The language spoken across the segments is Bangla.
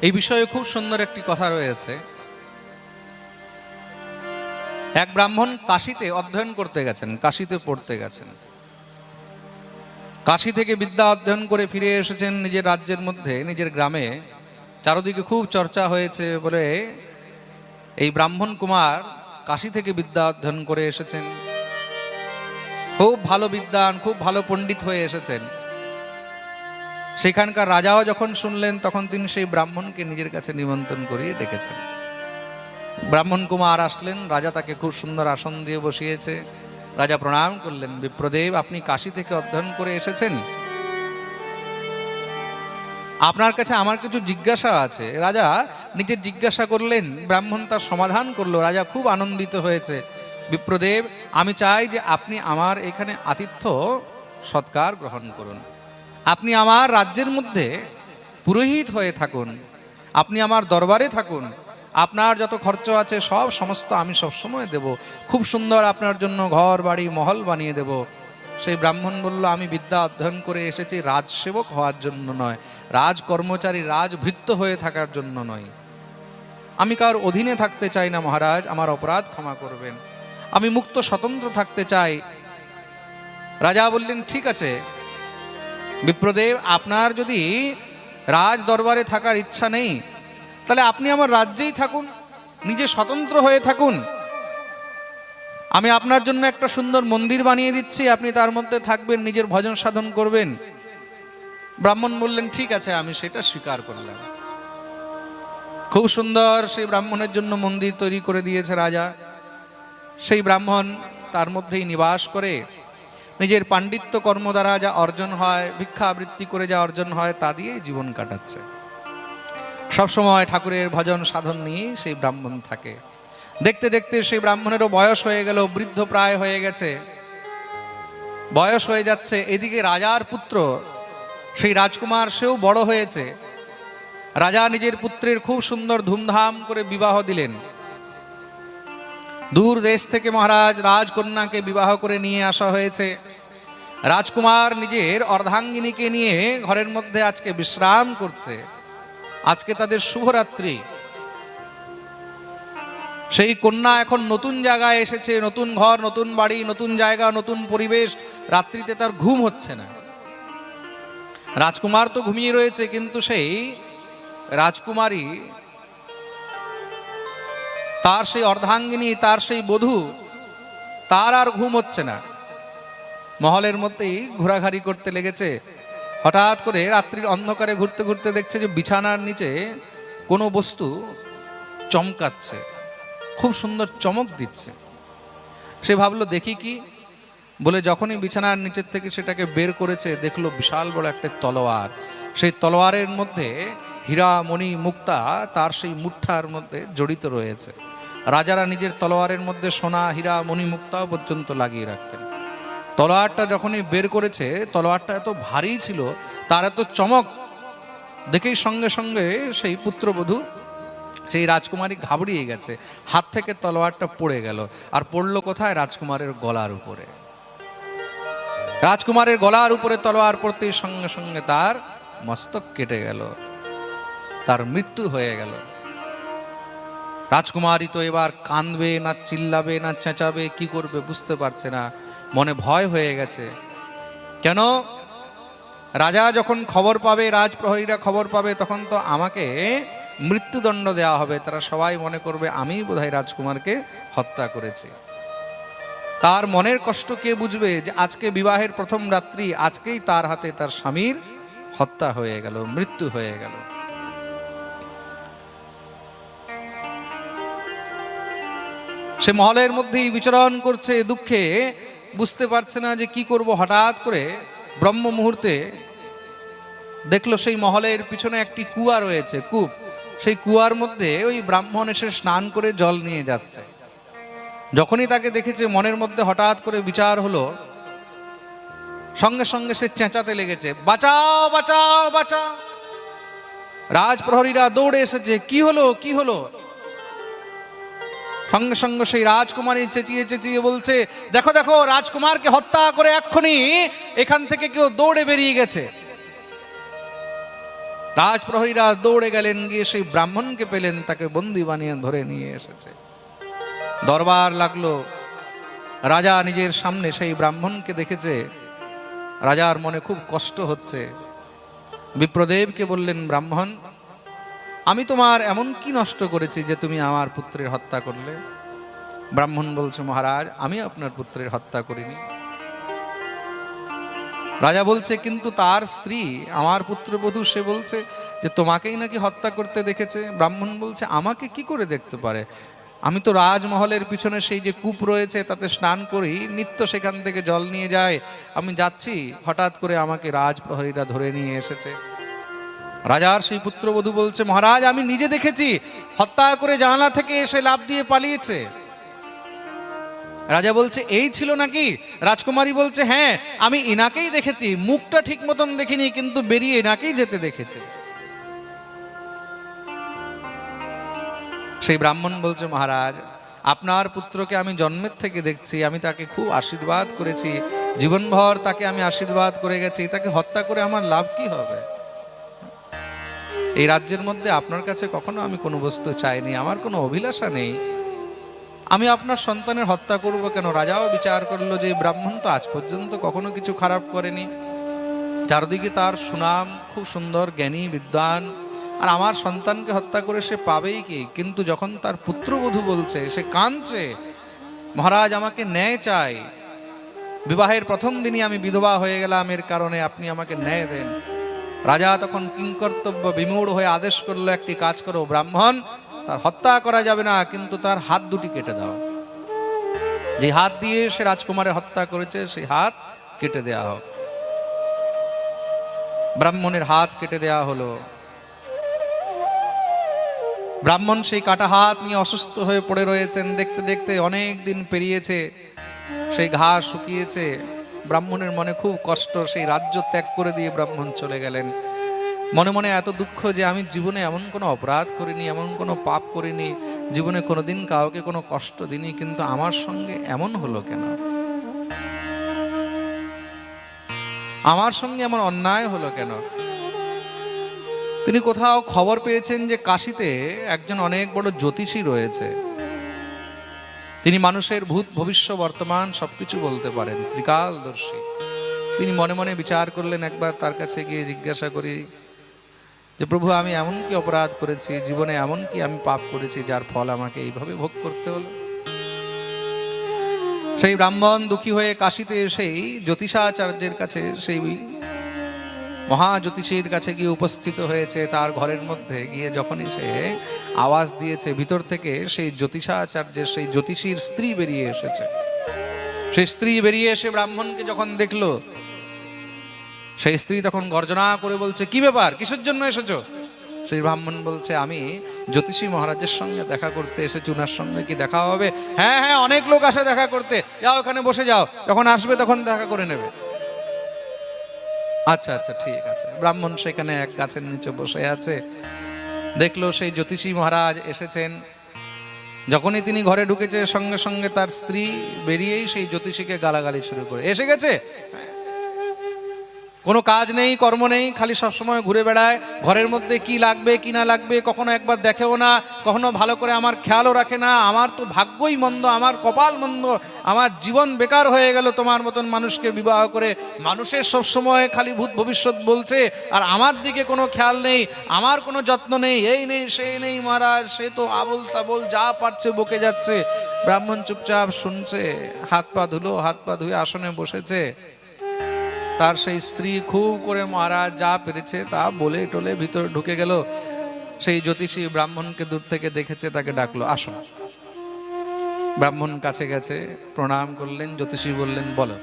এই বিষয়ে খুব সুন্দর একটি কথা রয়েছে। এক ব্রাহ্মণ কাশীতে অধ্যয়ন করতে গেছেন, কাশীতে পড়তে গেছেন। কাশী থেকে বিদ্যা অধ্যয়ন করে ফিরে এসেছেন নিজের রাজ্যের মধ্যে, নিজের গ্রামে। চারদিকে খুব চর্চা হয়েছে বলে এই ব্রাহ্মণ কুমার কাশী থেকে বিদ্যা অধ্যয়ন করে এসেছেন, খুব ভালো বিদ্বান, খুব ভালো পণ্ডিত হয়ে এসেছেন। সেখানকার রাজাও যখন শুনলেন তখন তিনি সেই ব্রাহ্মণকে নিজের কাছে নিমন্ত্রণ করিয়ে ডেকেছেন। ব্রাহ্মণ কুমার আসলেন, রাজা তাকে খুব সুন্দর আসন দিয়ে বসিয়েছে। রাজা প্রণাম করলেন, বিপ্রদেব আপনি কাশী থেকে অধ্যয়ন করে এসেছেন, আপনার কাছে আমার কিছু জিজ্ঞাসা আছে। রাজা নিজের জিজ্ঞাসা করলেন, ব্রাহ্মণ তার সমাধান করলো। রাজা খুব আনন্দিত হয়েছে। বিপ্রদেব আমি চাই যে আপনি আমার এখানে আতিথ্য সৎকার গ্রহণ করুন, আপনি আমার রাজ্যের মধ্যে পুরোহিত হয়ে থাকুন, আপনি আমার দরবারে থাকুন, আপনার যত খরচ আছে সব সমস্ত আমি সবসময় দেব, খুব সুন্দর আপনার জন্য ঘর বাড়ি মহল বানিয়ে দেব। সেই ব্রাহ্মণ বলল, আমি বিদ্যা অধ্যয়ন করে এসেছি রাজসেবক হওয়ার জন্য নয়, রাজ কর্মচারী রাজভৃত্য হয়ে থাকার জন্য নয়। আমি কার অধীনে থাকতে চাই না মহারাজ, আমার অপরাধ ক্ষমা করবেন, আমি মুক্ত স্বতন্ত্র থাকতে চাই। রাজা বললেন, ঠিক আছে বিপ্রদেব, আপনার যদি রাজ দরবারে থাকার ইচ্ছা নেই তাহলে আপনি আমার রাজ্যেই থাকুন, নিজে স্বতন্ত্র হয়ে থাকুন। আমি আপনার জন্য একটা সুন্দর মন্দির বানিয়ে দিচ্ছি, আপনি তার মধ্যে থাকবেন, নিজের ভজন সাধন করবেন। ব্রাহ্মণ বললেন, ঠিক আছে আমি সেটা স্বীকার করলাম। খুব সুন্দর সেই ব্রাহ্মণের জন্য মন্দির তৈরি করে দিয়েছে রাজা। সেই ব্রাহ্মণ তার মধ্যেই নিবাস করে নিজের পাণ্ডিত্য কর্ম দ্বারা যা অর্জন হয়, ভিক্ষাবৃত্তি করে যা অর্জন হয় তা দিয়েই জীবন কাটাচ্ছে। সবসময় ঠাকুরের ভজন সাধন নিয়ে সেই ব্রাহ্মণ থাকে। দেখতে দেখতে সেই ব্রাহ্মণেরও বয়স হয়ে গেল, বৃদ্ধ প্রায় হয়ে গেছে, বয়স হয়ে যাচ্ছে। এদিকে রাজার পুত্র সেই রাজকুমার, সেও বড় হয়েছে। রাজা নিজের পুত্রের খুব সুন্দর ধুমধাম করে বিবাহ দিলেন। দূর দেশ থেকে মহারাজ রাজকন্যাকে বিবাহ করে নিয়ে আসা হয়েছে। রাজকুমার নিজের অর্ধাঙ্গিনীকে নিয়ে ঘরের মধ্যে আজকে বিশ্রাম করছে। আজকে তাদের শুভরাত্রি। সেই কন্যা এখন নতুন জায়গায় এসেছে, নতুন ঘর, নতুন বাড়ি, নতুন জায়গা, নতুন পরিবেশ। রাত্রিতে তার ঘুম হচ্ছে না। রাজকুমার তো ঘুমিয়ে রয়েছে, কিন্তু সেই রাজকুমারী, তার সেই অর্ধাঙ্গিনী, তার সেই বধূ, তার আর ঘুম হচ্ছে না। মহলের মধ্যেই ঘোরাঘুরি করতে লেগেছে। হঠাৎ করে রাত্রির অন্ধকারে ঘুরতে ঘুরতে দেখছে যে বিছানার নিচে কোনো বস্তু চমকাচ্ছে, খুব সুন্দর চমক দিচ্ছে। সে ভাবলো দেখি কি, বলে যখনই বিছানার নিচের থেকে সেটাকে বের করেছে, দেখলো বিশাল বড় একটা তলোয়ার। সেই তলোয়ারের মধ্যে হীরা মণি মুক্তা তার সেই মুঠার মধ্যে জড়িত রয়েছে। রাজারা নিজের তলোয়ারের মধ্যে সোনা হীরা মণি মুক্তাও পর্যন্ত লাগিয়ে রাখতেন। তলোয়ারটা যখনই বের করেছে, তলোয়ারটা এত ভারী ছিল, তার এত চমক দেখেই সঙ্গে সঙ্গে সেই পুত্রবধূ, সেই রাজকুমারী ঘাবড়িয়ে গেছে। হাত থেকে তলোয়ারটা পড়ে গেল। আর পড়লো কোথায়? রাজকুমারের গলার উপরে। রাজকুমারের গলার উপরে তলোয়ার পড়তেই সঙ্গে সঙ্গে তার মস্তক কেটে গেল, তার মৃত্যু হয়ে গেল। রাজকুমারী তো এবার কাঁদবে না চিল্লাবে না চেঁচাবে, কি করবে বুঝতে পারছে না, মনে ভয় হয়ে গেছে। কেন? রাজা যখন খবর পাবে, রাজপ্রহরীরা খবর পাবে, তখন তো আমাকে মৃত্যুদণ্ড দেওয়া হবে। তারা সবাই মনে করবে আমি বোধহয় রাজকুমারকে হত্যা করেছি। তার মনের কষ্ট কে বুঝবে যে আজকে বিবাহের প্রথম রাত্রি, আজকেই তার হাতে তার স্বামীর হত্যা হয়ে গেল, মৃত্যু হয়ে গেল। সে মহলের মধ্যেই বিচরণ করছে দুঃখে, বুঝতে পারছে না যে কি করব। হঠাৎ করে ব্রহ্ম মুহূর্তে দেখলো সেই মহলের পিছনে একটি কুয়া রয়েছে, কূপ। সেই কুয়ার মধ্যে ওই ব্রাহ্মণ এসে স্নান করে জল নিয়ে যাচ্ছে। যখনই তাকে দেখেছে, মনের মধ্যে হঠাৎ করে বিচার হলো, সঙ্গে সঙ্গে সে চেঁচাতে লেগেছে, বাঁচাও বাঁচাও বাঁচাও। রাজপ্রহরীরা দৌড়ে এসেছে, কি হলো কি হলো? সঙ্গে সঙ্গে সেই রাজকুমারী চেঁচিয়ে চেঁচিয়ে বলছে, দেখো দেখো, রাজকুমারকে হত্যা করে এক্ষুনি এখান থেকে কেউ দৌড়ে বেরিয়ে গেছে। রাজপ্রহরীরা দৌড়ে গেলেন, গিয়ে সেই ব্রাহ্মণকে পেলেন, তাকে বন্দি বানিয়ে ধরে নিয়ে এসেছে। দরবার লাগলো, রাজা নিজের সামনে সেই ব্রাহ্মণকে দেখেছে, রাজার মনে খুব কষ্ট হচ্ছে। বিপ্রদেবকে বললেন, ব্রাহ্মণ, আমি তোমার এমন কি নষ্ট করেছি যে তুমি আমার পুত্রের হত্যা করলে? ব্রাহ্মণ বলছে, মহারাজ, আমি আপনার পুত্রের হত্যা করিনি। রাজা বলছে, কিন্তু তার স্ত্রী, আমার পুত্রবধূ, সে বলছে যে তোমাকেই নাকি হত্যা করতে দেখেছে। ব্রাহ্মণ বলছে, আমাকে কি করে দেখতে পারে? আমি তো রাজমহলের পিছনে সেই যে কূপ রয়েছে তাতে স্নান করি, নিত্য সেখান থেকে জল নিয়ে যায়। আমি যাচ্ছি, হঠাৎ করে আমাকে রাজপ্রহরীরা ধরে নিয়ে এসেছে। রাজার সেই পুত্রবধূ বলছে, মহারাজ, আমি নিজে দেখেছি, হত্যা করে জানালা থেকে এসে লাফ দিয়ে পালিয়েছে। রাজা বলছে, এই ছিল নাকি? রাজকুমারী বলছে, হ্যাঁ, আমি এনাকেই দেখেছি, মুখটা ঠিক মতন দেখিনি, কিন্তু বেরিয়ে এনাকেই যেতে দেখেছি। সেই ব্রাহ্মণ বলছে, মহারাজ, আপনার পুত্রকে আমি জন্মের থেকে দেখছি, আমি তাকে খুব আশীর্বাদ করেছি, জীবনভর তাকে আমি আশীর্বাদ করে গেছি, তাকে হত্যা করে আমার লাভ কি হবে? এই রাজ্যের মধ্যে আপনার কাছে কখনো আমি কোনো বস্তু চাইনি, আমার কোনো অভিলাষা নেই, আমি আপনার সন্তানের হত্যা করব কেন? রাজাও বিচার করলো যে ব্রাহ্মণ তো আজ পর্যন্ত কখনো কিছু খারাপ করেনি, চারদিকে তার সুনাম, খুব সুন্দর, জ্ঞানী, বিদ্বান, আর আমার সন্তানকে হত্যা করে সে পাবেই কি? কিন্তু যখন তার পুত্রবধূ বলছে, সে কাঁদছে, মহারাজ, আমাকে ন্যায় চাই, বিবাহের প্রথম দিনই আমি বিধবা হয়ে গেলাম, এর কারণে আপনি আমাকে ন্যায় দেন। রাজা তখন কিংকর্তব্য বিমূঢ় হয়ে আদেশ করলো, একটি কাজ করো, ব্রাহ্মণ, তার হত্যা করা যাবে না, কিন্তু তার হাত দুটি কেটে দাও। যে হাত দিয়ে সে রাজকুমারের হত্যা করেছে সেই হাত কেটে দেয়া হোক। ব্রাহ্মণের হাত কেটে দেয়া হলো। ব্রাহ্মণ সেই কাটা হাত নিয়ে অসুস্থ হয়ে পড়ে রয়েছেন। দেখতে দেখতে অনেক দিন পেরিয়েছে, সেই ঘাস শুকিয়েছে। ব্রাহ্মণের মনে খুব কষ্ট, সেই রাজ্য ত্যাগ করে দিয়ে ব্রাহ্মণ চলে গেলেন। মনে মনে এত দুঃখ যে আমি জীবনে এমন কোনো অপরাধ করিনি, এমন কোনো পাপ করিনি, জীবনে কোনোদিন কাউকে কোনো কষ্ট দিইনি, কিন্তু আমার সঙ্গে এমন হলো কেন? আমার সঙ্গে এমন অন্যায় হলো কেন? তিনি কোথাও খবর পেয়েছেন যে কাশীতে একজন অনেক বড় জ্যোতিষী রয়েছে, তিনি মানুষের ভূত ভবিষ্য বর্তমান সবকিছু বলতে পারেন, ত্রিকালদর্শী। তিনি মনে মনে বিচার করলেন, একবার তার কাছে গিয়ে জিজ্ঞাসা করি যে প্রভু, আমি এমন কি অপরাধ করেছি, জীবনে এমন কি আমি পাপ করেছি যার ফল আমাকে এইভাবে ভোগ করতে হলো? সেই ব্রাহ্মণ দুঃখী হয়ে কাশীতে সেই জ্যোতিষাচার্যের কাছে, সেই মহাজ্যোতিষীর কাছে গিয়ে উপস্থিত হয়েছে। তার ঘরের মধ্যে গিয়ে যখনই সে আওয়াজ দিয়েছে, ভিতর থেকে সেই জ্যোতিষাচার্যের, সেই জ্যোতিষীর স্ত্রী বেরিয়ে এসেছে। সেই স্ত্রী বেরিয়ে এসে ব্রাহ্মণকে যখন দেখলো, সেই স্ত্রী তখন গর্জনা করে বলছে, কি ব্যাপার, কিসের জন্য এসেছো? সেই ব্রাহ্মণ বলছে, আমি জ্যোতিষী মহারাজের সঙ্গে দেখা করতে এসেছি, উনার সঙ্গে কি দেখা হবে? হ্যাঁ হ্যাঁ, অনেক লোক আসে দেখা করতে, যাও ওখানে বসে যাও, যখন আসবে তখন দেখা করে নেবে। আচ্ছা আচ্ছা, ঠিক আছে। ব্রাহ্মণ সেখানে এক গাছের নিচে বসে আছে, দেখলো সেই জ্যোতিষী মহারাজ এসেছেন। যখনই তিনি ঘরে ঢুকেছে, সঙ্গে সঙ্গে তার স্ত্রী বেরিয়েই সেই জ্যোতিষীকে গালাগালি শুরু করে, এসে গেছে, কোনো কাজ নেই, কর্ম নেই, খালি সবসময় ঘুরে বেড়ায়, ঘরের মধ্যে কি লাগবে কি না লাগবে কখনো একবার দেখেও না, কখনো ভালো করে আমার খেয়ালও রাখে না। আমার তো ভাগ্যই মন্দ, আমার কপাল মন্দ, আমার জীবন বেকার হয়ে গেল তোমার মতন মানুষকে বিবাহ করে। মানুষের সবসময় খালি ভূত ভবিষ্যৎ বলছে, আর আমার দিকে কোনো খেয়াল নেই, আমার কোনো যত্ন নেই, এই নেই সেই নেই। মহারাজ, সে তো আবোল তাবোল যা পারছে বকে যাচ্ছে। ব্রাহ্মণ চুপচাপ শুনছে, হাত পা ধুলো, হাত পা ধুয়ে আসনে বসেছে। তার সেই স্ত্রী খুব করে মহারাজ যা পেরেছে তা বলে টলে ভিতরে ঢুকে গেল। সেই জ্যোতিষী ব্রাহ্মণকে দূর থেকে দেখেছে, তাকে ডাকলো, আসো। ব্রাহ্মণ কাছে গেছে, প্রণাম করলেন। জ্যোতিষী বললেন, বলো,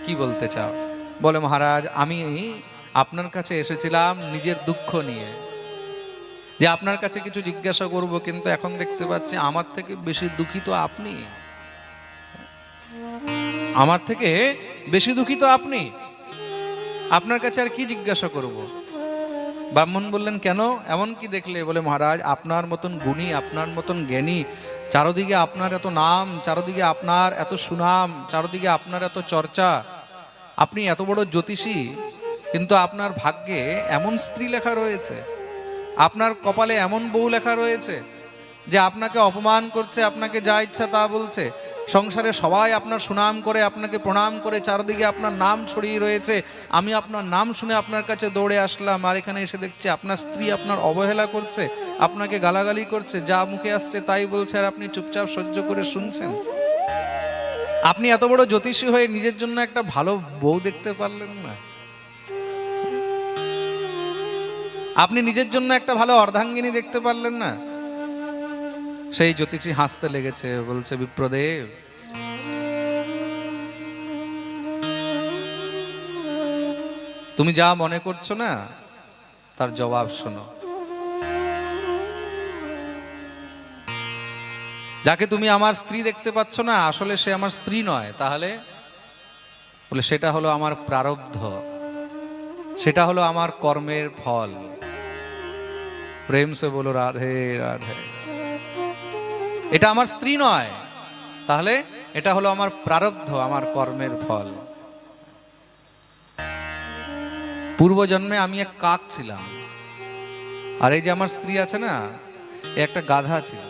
কি বলতে চাও? বলে, মহারাজ, আমি আপনার কাছে এসেছিলাম নিজের দুঃখ নিয়ে, যে আপনার কাছে কিছু জিজ্ঞাসা করব, কিন্তু এখন দেখতে পাচ্ছি আমার থেকে বেশি দুঃখিত আপনি, আমার থেকে বেশি দুঃখিত আপনি, আপনার কাছে আর কি জিজ্ঞাসা করব? ব্রাহ্মণ বললেন, কেন, এমন কি দেখলে? বলে, মহারাজ, আপনার মতন গুণী, আপনার মতন জ্ঞানী, চারদিকে আপনার এত নাম, চারদিকে আপনার এত সুনাম, চারদিকে আপনার এত চর্চা, আপনি এত বড় জ্যোতিষী, কিন্তু আপনার ভাগ্যে এমন স্ত্রী লেখা রয়েছে আপনার কপালে এমন বউ লেখা রয়েছে যে আপনাকে অপমান করছে, আপনাকে যা ইচ্ছা তা বলছে, সংসারে সবাই আপনার সুনাম করে, আপনাকে প্রণাম করে, চারদিকে আপনার নাম ছড়িয়ে রয়েছে, আমি আপনার নাম শুনে আপনার কাছে দৌড়ে আসলাম, আর এখানে এসে দেখছি আপনার স্ত্রী আপনার অবহেলা করছে, আপনাকে গালাগালি করছে, যা মুখে আসছে তাই বলছে, আর আপনি চুপচাপ সহ্য করে শুনছেন। আপনি এত বড় জ্যোতিষী হয়ে নিজের জন্য একটা ভালো বউ দেখতে পারলেন না? আপনি নিজের জন্য একটা ভালো অর্ধাঙ্গিনী দেখতে পারলেন না? সেই জ্যোতিষী হাসতে লেগেছে, বলছে বিপ্রদেব, তুমি যা মনে করছো না তার জবাব শোনো। যাকে তুমি আমার স্ত্রী দেখতে পাচ্ছ না, আসলে সে আমার স্ত্রী নয়। তাহলে বলে সেটা হলো আমার প্রারব্ধ, সেটা হলো আমার কর্মের ফল। প্রেম সে বলো রাধে রাধে। এটা আমার স্ত্রী নয়, তাহলে এটা হলো আমার প্রারব্ধ, আমার কর্মের ফল। পূর্বজন্মে আমি এক কাক ছিলাম, আর এই যে আমার স্ত্রী আছে না, একটা গাধা ছিল।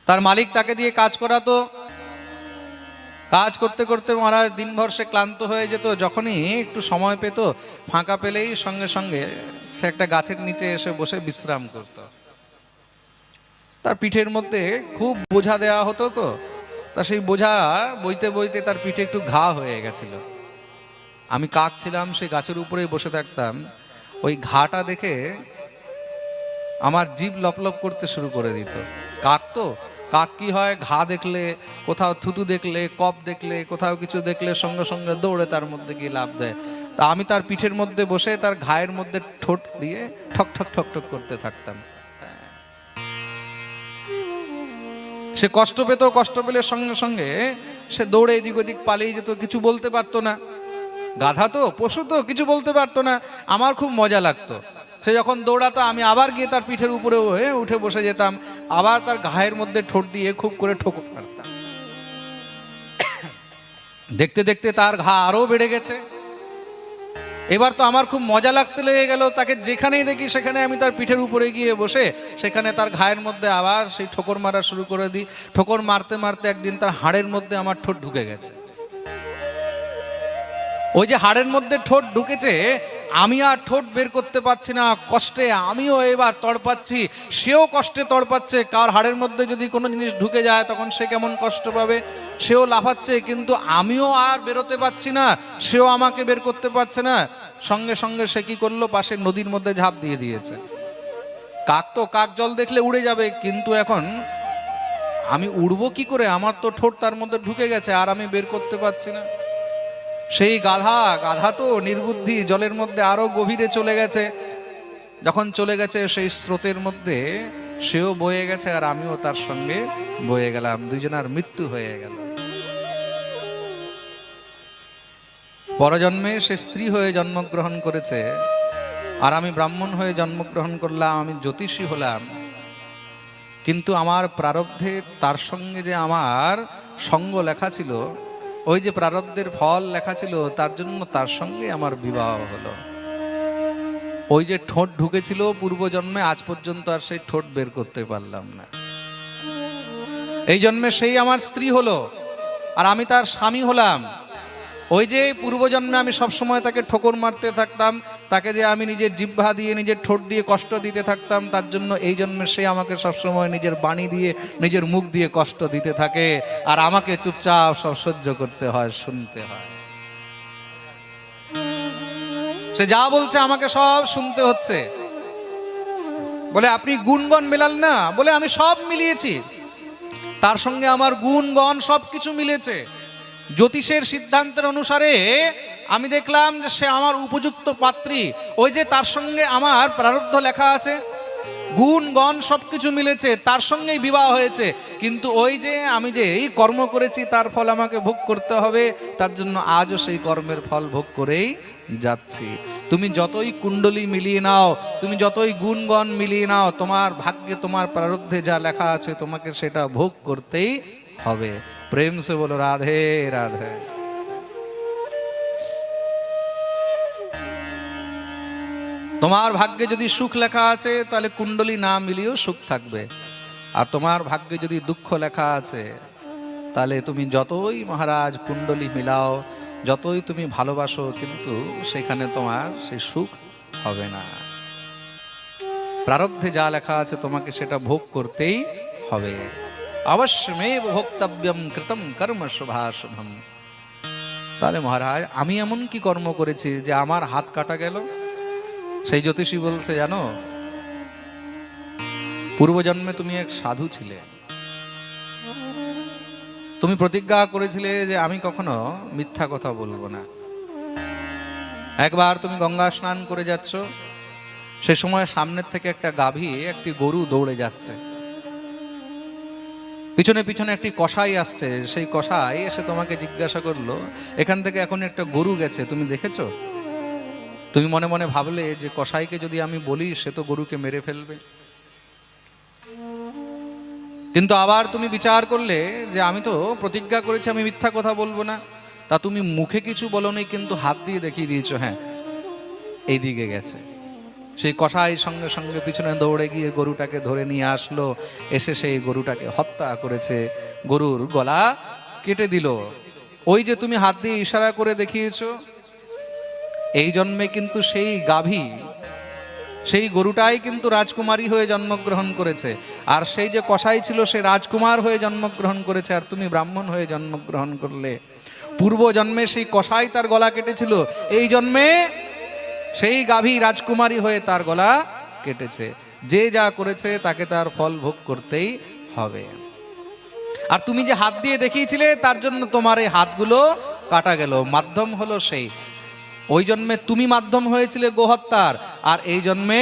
তার মালিক তাকে দিয়ে কাজ করাতো, কাজ করতে করতে মহারাজ দিনভর সে ক্লান্ত হয়ে যেত। যখনই একটু সময় পেত, ফাঁকা পেলেই সঙ্গে সঙ্গে সে একটা গাছের নিচে এসে বসে বিশ্রাম করত। তার পিঠের মধ্যে খুব বোঝা দেওয়া হতো, তো তা সেই বোঝা বইতে বইতে তার পিঠে একটু ঘা হয়ে গেছিল। আমি কাক ছিলাম, সেই গাছের উপরেই বসে থাকতাম। ওই ঘাটা দেখে আমার জিভ লপলপ করতে শুরু করে দিত। কাক তো, কাক কি হয়, ঘা দেখলে, কোথাও থুতু দেখলে, কপ দেখলে, কোথাও কিছু দেখলে সঙ্গে সঙ্গে দৌড়ে তার মধ্যে গিয়ে লাফ দেয়। তা আমি তার পিঠের মধ্যে বসে তার ঘায়ের মধ্যে ঠোঁট দিয়ে ঠক ঠক ঠক ঠক করতে থাকতাম। সে কষ্ট পেত, কষ্ট পেলে সঙ্গে সঙ্গে সে দৌড়ে এদিক ওদিক পালিয়ে যেত, কিছু বলতে পারতো না। গাধা তো, পশু তো, কিছু বলতে পারতো না। আমার খুব মজা লাগতো। সে যখন দৌড়াতো, আমি আবার গিয়ে তার পিঠের উপরে উঠে বসে যেতাম, আবার তার ঘায়ের মধ্যে ঠোঁট দিয়ে খুব করে ঠোকর মারতাম। দেখতে দেখতে তার ঘা আরো বেড়ে গেছে। এবার তো আমার খুব মজা লাগতে লেগে গেল। তাকে যেখানেই দেখি সেখানে আমি তার পিঠের উপরে গিয়ে বসে সেখানে তার ঘায়ের মধ্যে আবার সেই ঠোকর মারা শুরু করে দিই। ঠোকর মারতে মারতে একদিন তার হাড়ের মধ্যে আমার ঠোঁট ঢুকে গেছে। ওই যে হাড়ের মধ্যে ঠোঁট ঢুকেছে, আমি আর ঠোঁট বের করতে পারছি না, কষ্টে আমিও এবার তড়পাচ্ছি, সেও কষ্টে তড়পাচ্ছে। কার হাড়ের মধ্যে যদি কোনো জিনিস ঢুকে যায় তখন সে কেমন কষ্ট পাবে, সেও লাফাচ্ছে, কিন্তু আমিও আর বেরোতে পারছি না, সেও আমাকে বের করতে পারছে না। সঙ্গে সঙ্গে সে কি করলো, পাশের নদীর মধ্যে ঝাঁপ দিয়ে দিয়েছে। কাক তো, কাক জল দেখলে উড়ে যাবে, কিন্তু এখন আমি উড়বো কি করে? আমার তো ঠোঁট তার মধ্যে ঢুকে গেছে, আর আমি বের করতে পারছি না। সেই গাধা তো নির্বুদ্ধি, জলের মধ্যে আরো গভীরে চলে গেছে। যখন চলে গেছে সেই স্রোতের মধ্যে সেও বয়ে গেছে, আর আমিও তার সঙ্গে বয়ে গেলাম। দুইজনের মৃত্যু হয়ে গেল। পরজন্মে সে স্ত্রী হয়ে জন্মগ্রহণ করেছে, আর আমি ব্রাহ্মণ হয়ে জন্মগ্রহণ করলাম, আমি জ্যোতিষী হলাম। কিন্তু আমার প্রারব্ধে তার সঙ্গে যে আমার সঙ্গ লেখা ছিল, ওই যে প্রারব্ধের ফল লেখা ছিল, তার জন্য তার সঙ্গে আমার বিবাহ হলো। ওই যে ঠোঁট ঢুকেছিল পূর্বজন্মে, আজ পর্যন্ত আর সেই ঠোঁট বের করতে পারলাম না। এই জন্মে সেই আমার স্ত্রী হলো, আর আমি তার স্বামী হলাম। ওই যে পূর্বজন্মে আমি সবসময় তাকে ঠোকর মারতে থাকতাম, তাকে যে আমি নিজের জিহ্বা দিয়ে, নিজের ঠোঁট দিয়ে কষ্ট দিতে থাকতাম, তার জন্য এই জন্মে সে আমাকে সবসময় নিজের বাণী দিয়ে, নিজের মুখ দিয়ে কষ্ট দিতে থাকে, আর আমাকে চুপচাপ সব সহ্য করতে হয়, শুনতে হয়। সে যা বলছে আমাকে সব শুনতে হচ্ছে। বলে আপনি গুণগণ মেলাল না? বলে আমি সব মিলিয়েছি, তার সঙ্গে আমার গুণগণ সবকিছু মিলেছে। জ্যোতিষের সিদ্ধান্তের অনুসারে আমি দেখলাম যে সে আমার উপযুক্ত পাত্রী। ওই যে তার সঙ্গে আমার প্রারব্ধ লেখা আছে, গুণগণ সবকিছু মিলেছে, তার সঙ্গেই বিবাহ হয়েছে। কিন্তু ওই যে আমি যে এই কর্ম করেছি তার ফল আমাকে ভোগ করতে হবে, তার জন্য আজও সেই কর্মের ফল ভোগ করেই যাচ্ছি। তুমি যতই কুণ্ডলী মিলিয়ে নাও, তুমি যতই গুণগণ মিলিয়ে নাও, তোমার ভাগ্যে, তোমার প্রারব্ধে যা লেখা আছে তোমাকে সেটা ভোগ করতেই হবে। প্রেম সে বলো রাধে রাধে। তোমার ভাগ্যে যদি সুখ লেখা আছে তাহলে কুণ্ডলী না মিলিয়েও সুখ থাকবে, আর তোমার ভাগ্যে যদি দুঃখ লেখা আছে তাহলে তুমি যতই মহারাজ কুণ্ডলী মিলাও, যতই তুমি ভালোবাসো, কিন্তু সেখানে তোমার সেই সুখ হবে না। প্রারব্ধে যা লেখা আছে তোমাকে সেটা ভোগ করতেই হবে। অবশ্যমেব ভোক্তব্যম কৃতম কর্ম শুভাশুভম। তাহলে মহারাজ আমি এমন কি কর্ম করেছি যে আমার হাত কাটা গেল? সেই জ্যোতিষী বলছে, জানো, পূর্বজন্মে তুমি এক সাধু ছিলে। তুমি প্রতিজ্ঞা করেছিলে যে আমি কখনো মিথ্যা কথা বলবো না। একবার তুমি গঙ্গা স্নান করে যাচ্ছ, সে সময় সামনের থেকে একটা গাভী একটি গরু দৌড়ে যাচ্ছে, পিছনে পিছনে একটি কসাই আসছে। সেই কসাই এসে তোমাকে জিজ্ঞাসা করলো, এখান থেকে এখন একটা গরু গেছে, তুমি দেখেছো? তুমি মনে মনে ভাবলে যে কসাইকে যদি আমি বলি সে তো গরুকে মেরে ফেলবে। কিন্তু আবার তুমি বিচার করলে যে আমি তো প্রতিজ্ঞা করেছি আমি মিথ্যা কথা বলবো না। তা তুমি মুখে কিছু বলোনি, কিন্তু হাত দিয়ে দেখিয়ে দিয়েছো, হ্যাঁ এই দিকে গেছে। সেই কসাই সঙ্গে সঙ্গে পিছনে দৌড়ে গিয়ে গরুটাকে ধরে নিয়ে আসলো, এসে সেই গরুটাকে হত্যা করেছে, গরুর গলা কেটে দিল। ওই যে তুমি হাত দিয়ে ইশারা করে দেখিয়েছো, এই জন্মে কিন্তু সেই গাভী, সেই গরুটাই কিন্তু রাজকুমারী হয়ে জন্মগ্রহণ করেছে, আর সেই যে কসাই ছিল সে রাজকুমার হয়ে জন্মগ্রহণ করেছে, আর তুমি ব্রাহ্মণ হয়ে জন্মগ্রহণ করলে। পূর্ব জন্মে সেই কসাই তার গলা কেটেছিল, এই জন্মে সেই গাভী রাজকুমারী হয়ে তার গলা কেটেছে। যে যা করেছে তাকে তার ফল ভোগ করতেই হবে। আর তুমি যে হাত দিয়ে দেখিয়েছিলে তার জন্য তোমার এই হাতগুলো কাটা গেল, মাধ্যম হলো সেই। ওই জন্মে তুমি মাধ্যম হয়েছিলে গোহত্যার, আর এই জন্মে